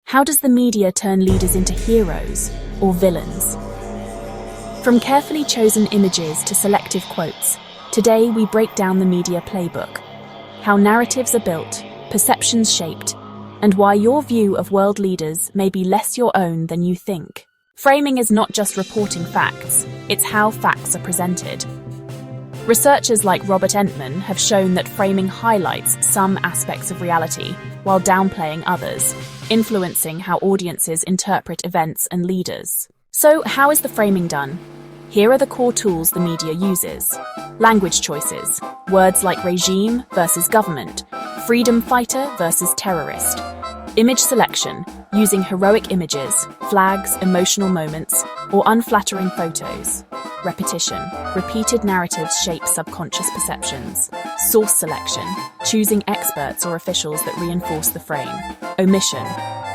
How does the media turn leaders into heroes or villains? From carefully chosen images to selective quotes, today we break down the media playbook, how narratives are built, perceptions shaped, and why your view of world leaders may be less your own than you think. Framing is not just reporting facts, it's how facts are presented. Researchers like Robert Entman have shown that framing highlights some aspects of reality while downplaying others, influencing how audiences interpret events and leaders. So, how is the framing done? Here are the core tools the media uses. Language choices. Words like regime versus government, freedom fighter versus terrorist. Image selection, using heroic images, flags, emotional moments, or unflattering photos. Repetition. Repeated narratives shape subconscious perceptions. Source selection, choosing experts or officials that reinforce the frame. Omission.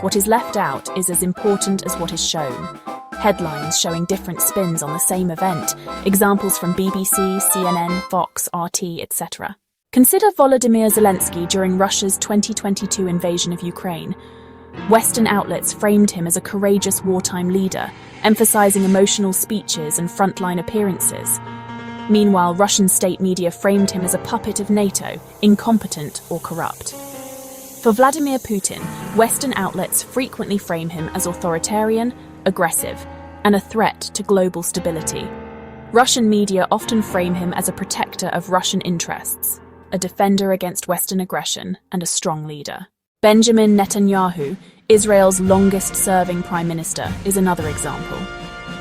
What is left out is as important as what is shown. Headlines showing different spins on the same event, examples from BBC, CNN, Fox, RT, etc. Consider Volodymyr Zelensky during Russia's 2022 invasion of Ukraine. Western outlets framed him as a courageous wartime leader, emphasizing emotional speeches and frontline appearances. Meanwhile, Russian state media framed him as a puppet of NATO, incompetent or corrupt. For Vladimir Putin, Western outlets frequently frame him as authoritarian, aggressive, and a threat to global stability. Russian media often frame him as a protector of Russian interests, a defender against Western aggression, and a strong leader. Benjamin Netanyahu, Israel's longest-serving prime minister, is another example.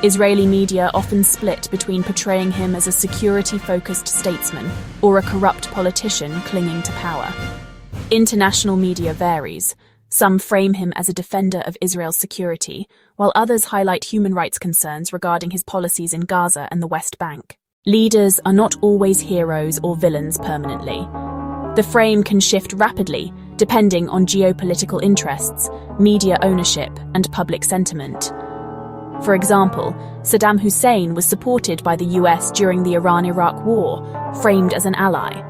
Israeli media often split between portraying him as a security-focused statesman or a corrupt politician clinging to power. International media varies. Some frame him as a defender of Israel's security, while others highlight human rights concerns regarding his policies in Gaza and the West Bank. Leaders are not always heroes or villains permanently. The frame can shift rapidly, depending on geopolitical interests, media ownership, and public sentiment. For example, Saddam Hussein was supported by the US during the Iran-Iraq War, framed as an ally.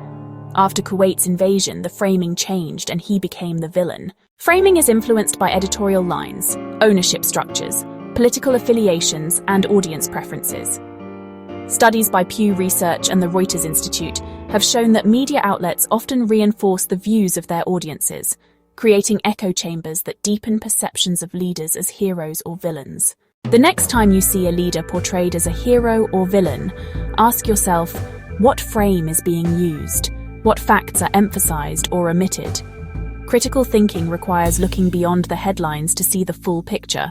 After Kuwait's invasion, the framing changed and he became the villain. Framing is influenced by editorial lines, ownership structures, political affiliations, and audience preferences. Studies by Pew Research and the Reuters Institute have shown that media outlets often reinforce the views of their audiences, creating echo chambers that deepen perceptions of leaders as heroes or villains. The next time you see a leader portrayed as a hero or villain, ask yourself, what frame is being used? What facts are emphasized or omitted? Critical thinking requires looking beyond the headlines to see the full picture,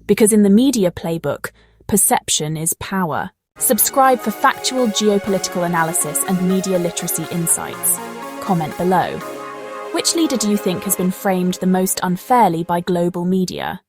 because in the media playbook, perception is power. Subscribe for factual geopolitical analysis and media literacy insights. Comment below. Which leader do you think has been framed the most unfairly by global media?